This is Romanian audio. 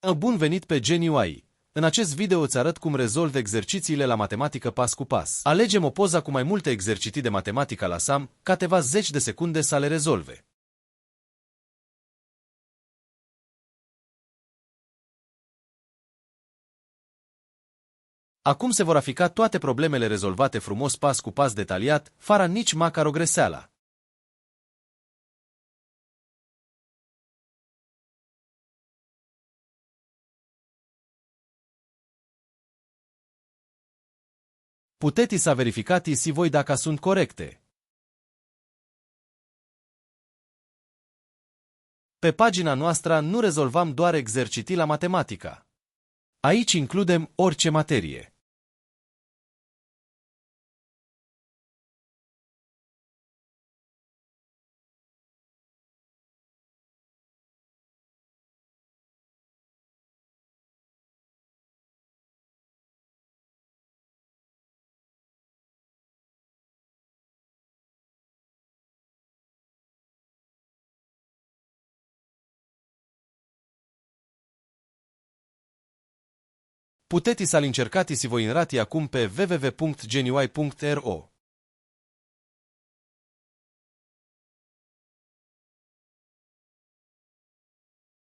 Bun venit pe GeniUI! În acest video îți arăt cum rezolvi exercițiile la matematică pas cu pas. Alegem o poză cu mai multe exerciții de matematică la SAM, câteva zeci de secunde să le rezolve. Acum se vor afica toate problemele rezolvate frumos pas cu pas detaliat, fără nici măcar o greșeală. Puteți să verificați și voi dacă sunt corecte. Pe pagina noastră nu rezolvăm doar exerciții la matematică. Aici includem orice materie. Puteți să-l încercați și voi înrati acum pe www.geniui.ro.